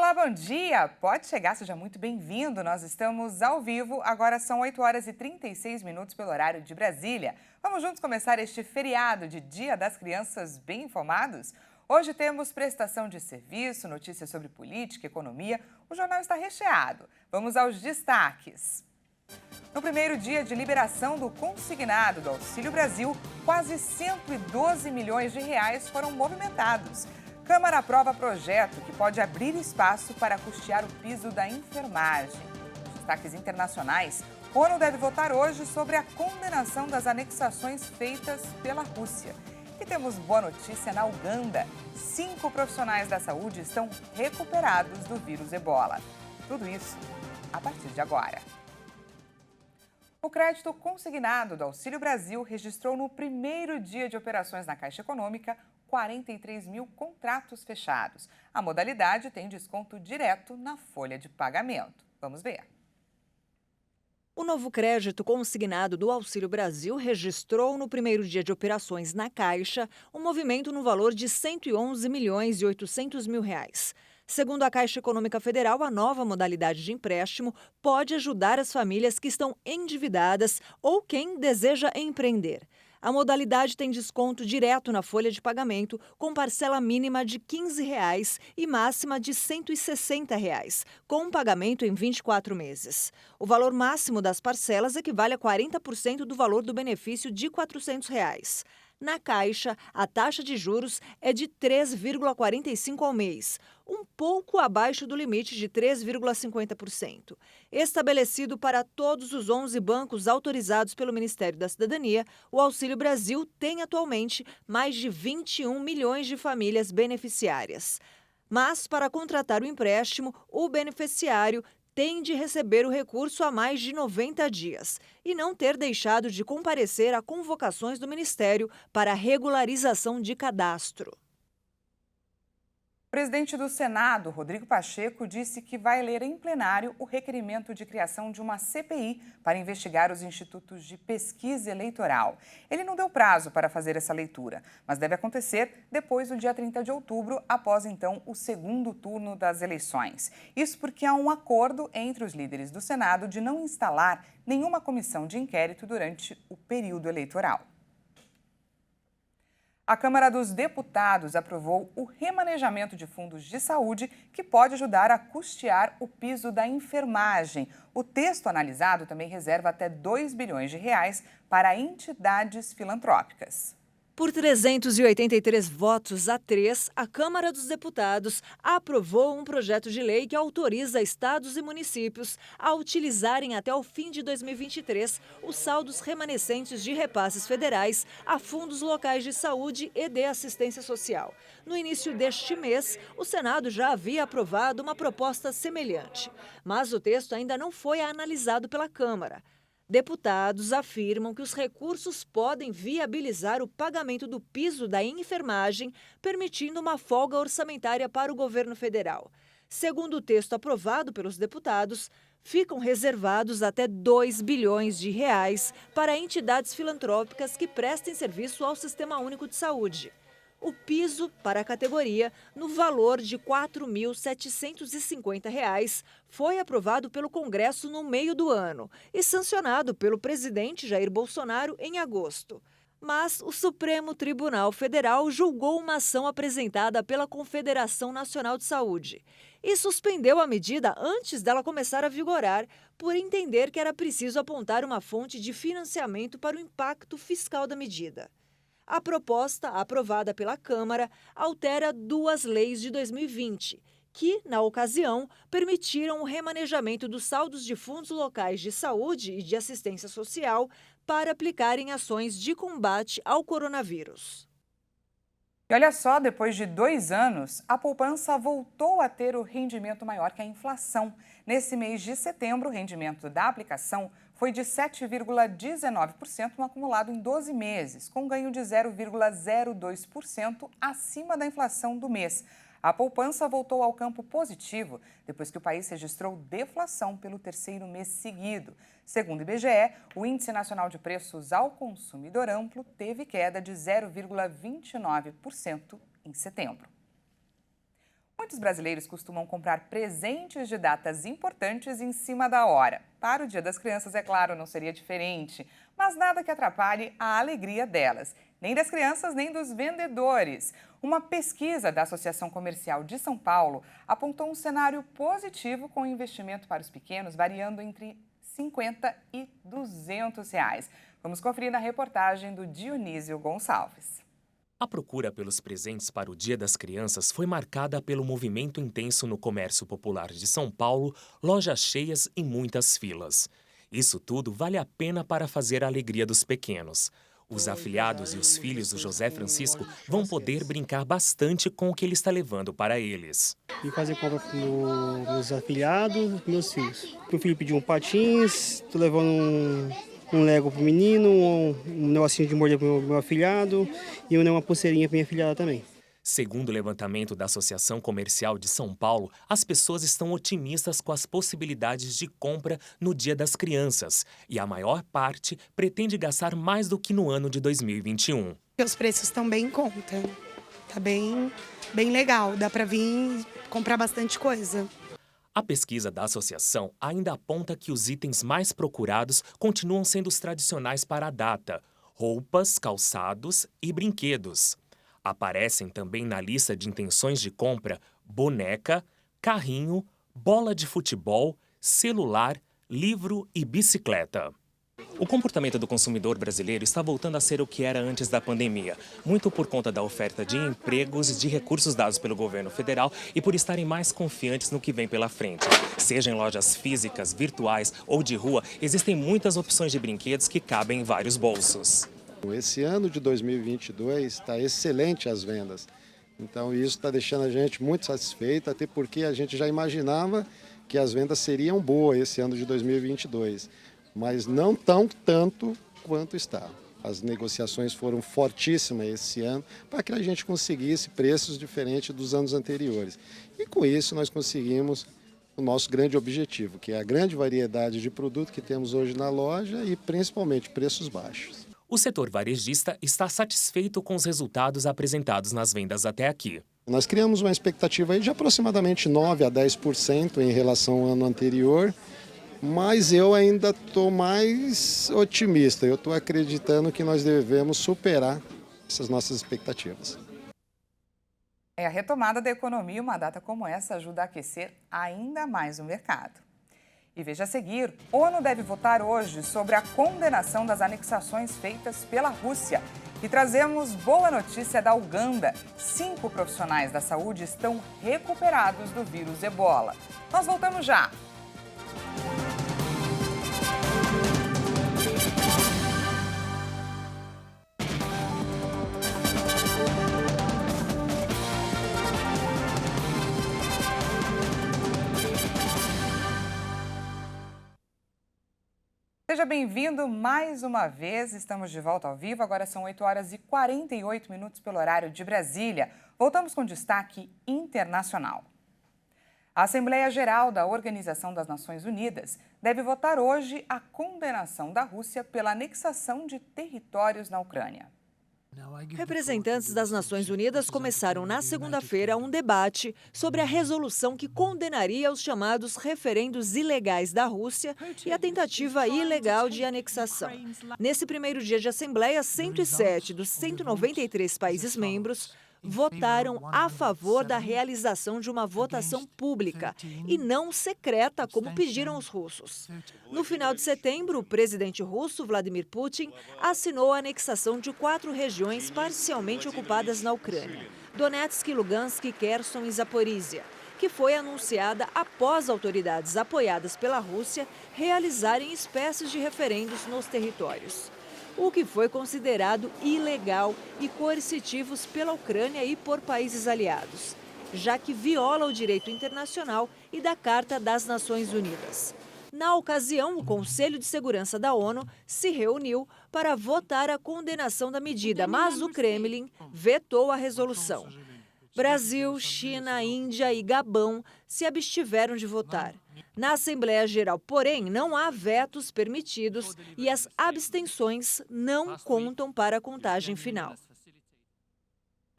Olá, bom dia! Pode chegar, seja muito bem-vindo. Nós estamos ao vivo, agora são 8 horas e 36 minutos pelo horário de Brasília. Vamos juntos começar este feriado de Dia das Crianças bem informados? Hoje temos prestação de serviço, notícias sobre política, economia. O jornal está recheado. Vamos aos destaques. No primeiro dia de liberação do consignado do Auxílio Brasil, quase 112 milhões de reais foram movimentados. Câmara aprova projeto que pode abrir espaço para custear o piso da enfermagem. Destaques internacionais. O ONU deve votar hoje sobre a condenação das anexações feitas pela Rússia. E temos boa notícia na Uganda. 5 profissionais da saúde estão recuperados do vírus Ebola. Tudo isso a partir de agora. O crédito consignado do Auxílio Brasil registrou no primeiro dia de operações na Caixa Econômica 43 mil contratos fechados. A modalidade tem desconto direto na folha de pagamento. Vamos ver. O novo crédito consignado do Auxílio Brasil registrou no primeiro dia de operações na Caixa um movimento no valor de 111 milhões e 800 mil reais. Segundo a Caixa Econômica Federal, a nova modalidade de empréstimo pode ajudar as famílias que estão endividadas ou quem deseja empreender. A modalidade tem desconto direto na folha de pagamento, com parcela mínima de R$ 15 e máxima de R$ 160, com pagamento em 24 meses. O valor máximo das parcelas equivale a 40% do valor do benefício de R$ 400. Na Caixa, a taxa de juros é de 3,45% ao mês, um pouco abaixo do limite de 3,50%. Estabelecido para todos os 11 bancos autorizados pelo Ministério da Cidadania, o Auxílio Brasil tem atualmente mais de 21 milhões de famílias beneficiárias. Mas, para contratar o empréstimo, o beneficiário tem de receber o recurso há mais de 90 dias e não ter deixado de comparecer a convocações do Ministério para regularização de cadastro. O presidente do Senado, Rodrigo Pacheco, disse que vai ler em plenário o requerimento de criação de uma CPI para investigar os institutos de pesquisa eleitoral. Ele não deu prazo para fazer essa leitura, mas deve acontecer depois do dia 30 de outubro, após então o segundo turno das eleições. Isso porque há um acordo entre os líderes do Senado de não instalar nenhuma comissão de inquérito durante o período eleitoral. A Câmara dos Deputados aprovou o remanejamento de fundos de saúde que pode ajudar a custear o piso da enfermagem. O texto analisado também reserva até 2 bilhões de reais para entidades filantrópicas. Por 383 votos a 3, a Câmara dos Deputados aprovou um projeto de lei que autoriza estados e municípios a utilizarem até o fim de 2023 os saldos remanescentes de repasses federais a fundos locais de saúde e de assistência social. No início deste mês, o Senado já havia aprovado uma proposta semelhante, mas o texto ainda não foi analisado pela Câmara. Deputados afirmam que os recursos podem viabilizar o pagamento do piso da enfermagem, permitindo uma folga orçamentária para o governo federal. Segundo o texto aprovado pelos deputados, ficam reservados até 2 bilhões de reais para entidades filantrópicas que prestem serviço ao Sistema Único de Saúde. O piso para a categoria, no valor de R$ 4.750, foi aprovado pelo Congresso no meio do ano e sancionado pelo presidente Jair Bolsonaro em agosto. Mas o Supremo Tribunal Federal julgou uma ação apresentada pela Confederação Nacional de Saúde e suspendeu a medida antes dela começar a vigorar, por entender que era preciso apontar uma fonte de financiamento para o impacto fiscal da medida. A proposta, aprovada pela Câmara, altera 2 leis de 2020, que, na ocasião, permitiram o remanejamento dos saldos de fundos locais de saúde e de assistência social para aplicar em ações de combate ao coronavírus. E olha só, depois de 2 anos, a poupança voltou a ter o rendimento maior que a inflação. Nesse mês de setembro, o rendimento da aplicação foi de 7,19% no acumulado em 12 meses, com ganho de 0,02% acima da inflação do mês. A poupança voltou ao campo positivo depois que o país registrou deflação pelo 3º mês seguido. Segundo o IBGE, o Índice Nacional de Preços ao Consumidor Amplo teve queda de 0,29% em setembro. Muitos brasileiros costumam comprar presentes de datas importantes em cima da hora. Para o Dia das Crianças, é claro, não seria diferente, mas nada que atrapalhe a alegria delas, nem das crianças, nem dos vendedores. Uma pesquisa da Associação Comercial de São Paulo apontou um cenário positivo com investimento para os pequenos variando entre R$ 50 e R$ 200. Vamos conferir na reportagem do Dionísio Gonçalves. A procura pelos presentes para o Dia das Crianças foi marcada pelo movimento intenso no comércio popular de São Paulo, lojas cheias e muitas filas. Isso tudo vale a pena para fazer a alegria dos pequenos. Os afilhados e os filhos do José Francisco vão poder brincar bastante com o que ele está levando para eles. E fazer compra para meus afilhados e meus filhos. Meu filho pediu um patins, estou levando um Lego pro menino, um negocinho de morder pro meu afilhado e uma pulseirinha pra minha afilhada também. Segundo o levantamento da Associação Comercial de São Paulo, as pessoas estão otimistas com as possibilidades de compra no Dia das Crianças e a maior parte pretende gastar mais do que no ano de 2021. Os preços estão bem em conta, tá bem legal, dá para vir comprar bastante coisa. A pesquisa da associação ainda aponta que os itens mais procurados continuam sendo os tradicionais para a data: roupas, calçados e brinquedos. Aparecem também na lista de intenções de compra boneca, carrinho, bola de futebol, celular, livro e bicicleta. O comportamento do consumidor brasileiro está voltando a ser o que era antes da pandemia, muito por conta da oferta de empregos e de recursos dados pelo governo federal e por estarem mais confiantes no que vem pela frente. Seja em lojas físicas, virtuais ou de rua, existem muitas opções de brinquedos que cabem em vários bolsos. Esse ano de 2022 está excelente as vendas, então isso está deixando a gente muito satisfeito, até porque a gente já imaginava que as vendas seriam boas esse ano de 2022. Mas não tanto quanto está. As negociações foram fortíssimas esse ano para que a gente conseguisse preços diferentes dos anos anteriores. E com isso nós conseguimos o nosso grande objetivo, que é a grande variedade de produto que temos hoje na loja e principalmente preços baixos. O setor varejista está satisfeito com os resultados apresentados nas vendas até aqui. Nós criamos uma expectativa aí de aproximadamente 9% a 10% em relação ao ano anterior. Mas eu ainda estou mais otimista, eu estou acreditando que nós devemos superar essas nossas expectativas. A retomada da economia, uma data como essa, ajuda a aquecer ainda mais o mercado. E veja a seguir, ONU deve votar hoje sobre a condenação das anexações feitas pela Rússia. E trazemos boa notícia da Uganda. 5 profissionais da saúde estão recuperados do vírus Ebola. Nós voltamos já. Seja bem-vindo mais uma vez, estamos de volta ao vivo, agora são 8h48 pelo horário de Brasília. Voltamos com destaque internacional. A Assembleia Geral da Organização das Nações Unidas deve votar hoje a condenação da Rússia pela anexação de territórios na Ucrânia. Representantes das Nações Unidas começaram na segunda-feira um debate sobre a resolução que condenaria os chamados referendos ilegais da Rússia e a tentativa ilegal de anexação. Nesse primeiro dia de Assembleia, 107 dos 193 países membros votaram a favor da realização de uma votação pública e não secreta, como pediram os russos. No final de setembro, o presidente russo, Vladimir Putin, assinou a anexação de 4 regiões parcialmente ocupadas na Ucrânia: Donetsk, Lugansk, Kherson e Zaporizhia, que foi anunciada após autoridades apoiadas pela Rússia realizarem espécies de referendos nos territórios, o que foi considerado ilegal e coercitivos pela Ucrânia e por países aliados, já que viola o direito internacional e da Carta das Nações Unidas. Na ocasião, o Conselho de Segurança da ONU se reuniu para votar a condenação da medida, mas o Kremlin vetou a resolução. Brasil, China, Índia e Gabão se abstiveram de votar. Na Assembleia Geral, porém, não há vetos permitidos e as abstenções não contam para a contagem final.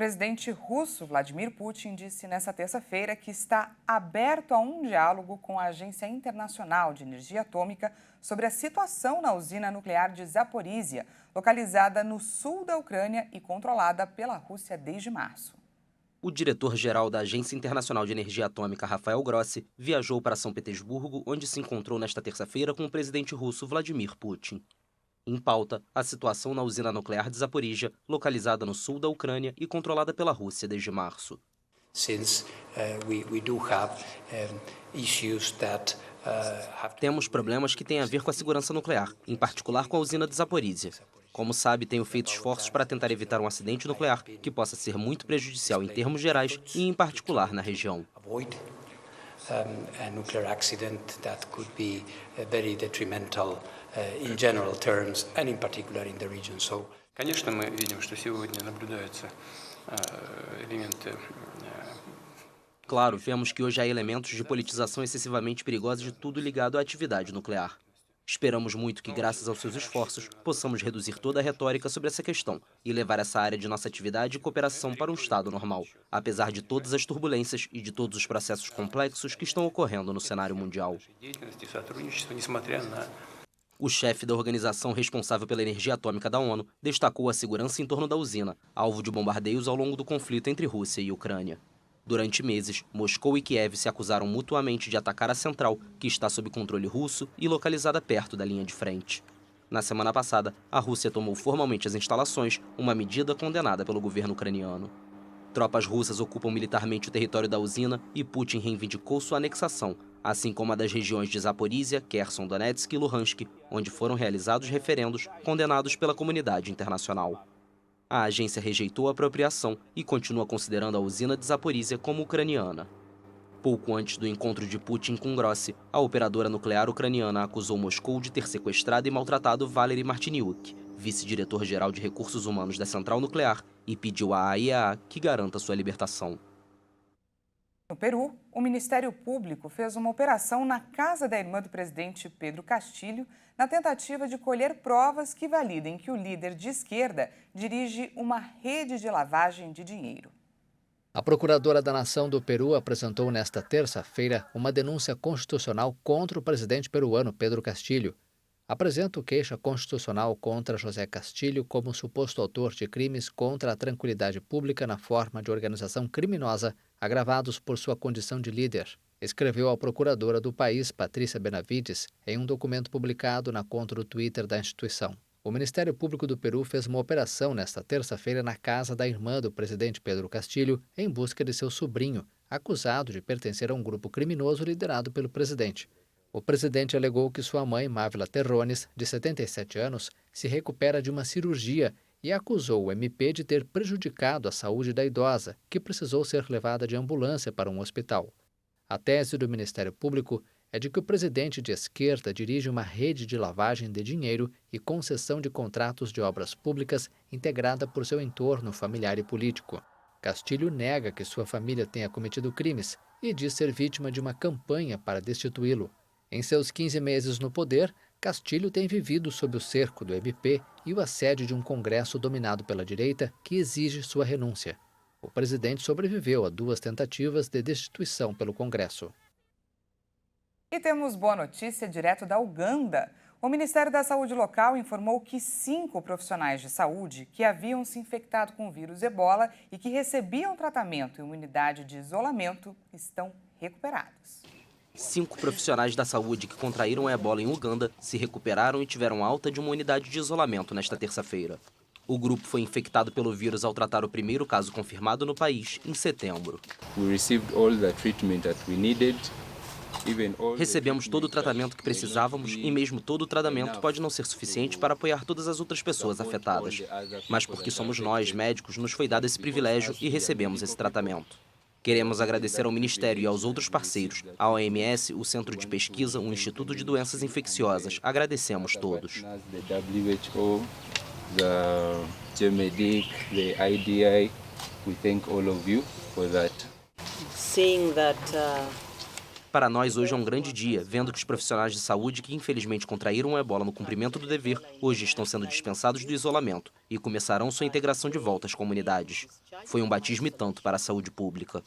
O presidente russo Vladimir Putin disse nesta terça-feira que está aberto a um diálogo com a Agência Internacional de Energia Atômica sobre a situação na usina nuclear de Zaporízia, localizada no sul da Ucrânia e controlada pela Rússia desde março. O diretor-geral da Agência Internacional de Energia Atômica, Rafael Grossi, viajou para São Petersburgo, onde se encontrou nesta terça-feira com o presidente russo Vladimir Putin. Em pauta, a situação na usina nuclear de Zaporízia, localizada no sul da Ucrânia e controlada pela Rússia desde março. Temos problemas que têm a ver com a segurança nuclear, em particular com a usina de Zaporízia. Como sabe, tenho feito esforços para tentar evitar um acidente nuclear que possa ser muito prejudicial em termos gerais e, em particular, na região. A nuclear accident that could be very detrimental in general terms and in particular in the region. So, конечно, мы видим, что сегодня наблюдаются элементы. Claro, vemos que hoje há elementos de politização excessivamente perigosa de tudo ligado à atividade nuclear. Esperamos muito que, graças aos seus esforços, possamos reduzir toda a retórica sobre essa questão e levar essa área de nossa atividade e cooperação para um estado normal, apesar de todas as turbulências e de todos os processos complexos que estão ocorrendo no cenário mundial. O chefe da organização responsável pela energia atômica da ONU destacou a segurança em torno da usina, alvo de bombardeios ao longo do conflito entre Rússia e Ucrânia. Durante meses, Moscou e Kiev se acusaram mutuamente de atacar a central, que está sob controle russo e localizada perto da linha de frente. Na semana passada, a Rússia tomou formalmente as instalações, uma medida condenada pelo governo ucraniano. Tropas russas ocupam militarmente o território da usina e Putin reivindicou sua anexação, assim como a das regiões de Zaporízia, Kherson, Donetsk e Luhansk, onde foram realizados referendos condenados pela comunidade internacional. A agência rejeitou a apropriação e continua considerando a usina de Zaporízia como ucraniana. Pouco antes do encontro de Putin com Grossi, a operadora nuclear ucraniana acusou Moscou de ter sequestrado e maltratado Valery Martiniuk, vice-diretor-geral de recursos humanos da central nuclear, e pediu à AIEA que garanta sua libertação. No Peru, o Ministério Público fez uma operação na casa da irmã do presidente Pedro Castillo, na tentativa de colher provas que validem que o líder de esquerda dirige uma rede de lavagem de dinheiro. A Procuradora da Nação do Peru apresentou nesta terça-feira uma denúncia constitucional contra o presidente peruano Pedro Castillo. Apresenta queixa constitucional contra José Castillo como suposto autor de crimes contra a tranquilidade pública na forma de organização criminosa, agravados por sua condição de líder, escreveu a procuradora do país, Patrícia Benavides, em um documento publicado na conta do Twitter da instituição. O Ministério Público do Peru fez uma operação nesta terça-feira na casa da irmã do presidente Pedro Castillo em busca de seu sobrinho, acusado de pertencer a um grupo criminoso liderado pelo presidente. O presidente alegou que sua mãe, Mávila Terrones, de 77 anos, se recupera de uma cirurgia e acusou o MP de ter prejudicado a saúde da idosa, que precisou ser levada de ambulância para um hospital. A tese do Ministério Público é de que o presidente de esquerda dirige uma rede de lavagem de dinheiro e concessão de contratos de obras públicas integrada por seu entorno familiar e político. Castillo nega que sua família tenha cometido crimes e diz ser vítima de uma campanha para destituí-lo. Em seus 15 meses no poder, Castillo tem vivido sob o cerco do MP e o assédio de um Congresso dominado pela direita que exige sua renúncia. O presidente sobreviveu a 2 tentativas de destituição pelo Congresso. E temos boa notícia direto da Uganda. O Ministério da Saúde local informou que 5 profissionais de saúde que haviam se infectado com o vírus Ebola e que recebiam tratamento em uma unidade de isolamento estão recuperados. 5 profissionais da saúde que contraíram a ebola em Uganda se recuperaram e tiveram alta de uma unidade de isolamento nesta terça-feira. O grupo foi infectado pelo vírus ao tratar o primeiro caso confirmado no país em setembro. Recebemos todo o tratamento que precisávamos e mesmo todo o tratamento pode não ser suficiente para apoiar todas as outras pessoas afetadas. Mas porque somos nós, médicos, nos foi dado esse privilégio e recebemos esse tratamento. Queremos agradecer ao Ministério e aos outros parceiros, à OMS, o Centro de Pesquisa, o Instituto de Doenças Infecciosas. Agradecemos todos. The GMEDIC, the IDI, we thank all of you for that. Seeing that Para nós, hoje é um grande dia, vendo que os profissionais de saúde que infelizmente contraíram o ebola no cumprimento do dever, hoje estão sendo dispensados do isolamento e começarão sua integração de volta às comunidades. Foi um batismo e tanto para a saúde pública.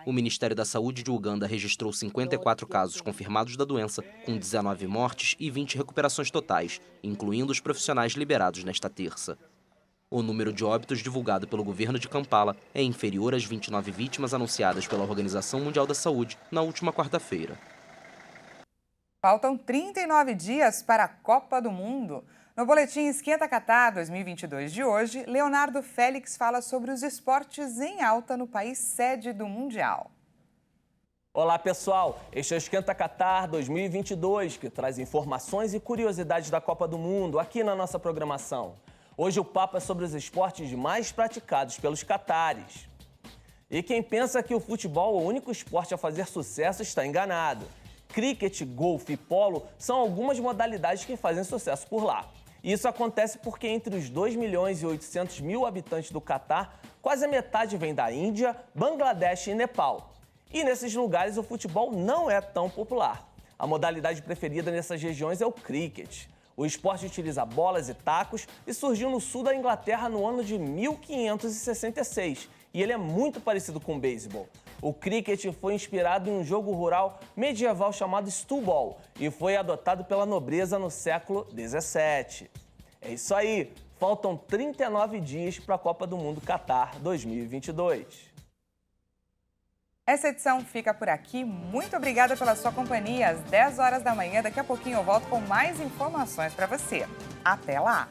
O Ministério da Saúde de Uganda registrou 54 casos confirmados da doença, com 19 mortes e 20 recuperações totais, incluindo os profissionais liberados nesta terça. O número de óbitos divulgado pelo governo de Kampala é inferior às 29 vítimas anunciadas pela Organização Mundial da Saúde na última quarta-feira. Faltam 39 dias para a Copa do Mundo. No boletim Esquenta Catar 2022 de hoje, Leonardo Félix fala sobre os esportes em alta no país sede do Mundial. Olá pessoal, este é o Esquenta Catar 2022, que traz informações e curiosidades da Copa do Mundo aqui na nossa programação. Hoje o papo é sobre os esportes mais praticados pelos catares. E quem pensa que o futebol é o único esporte a fazer sucesso está enganado. Cricket, golfe e polo são algumas modalidades que fazem sucesso por lá. Isso acontece porque entre os 2.800.000 habitantes do Catar, quase a metade vem da Índia, Bangladesh e Nepal. E nesses lugares o futebol não é tão popular. A modalidade preferida nessas regiões é o cricket. O esporte utiliza bolas e tacos e surgiu no sul da Inglaterra no ano de 1566. E ele é muito parecido com o beisebol. O cricket foi inspirado em um jogo rural medieval chamado Stuball e foi adotado pela nobreza no século XVII. É isso aí, faltam 39 dias para a Copa do Mundo Catar 2022. Essa edição fica por aqui. Muito obrigada pela sua companhia. Às 10 horas da manhã, daqui a pouquinho eu volto com mais informações para você. Até lá!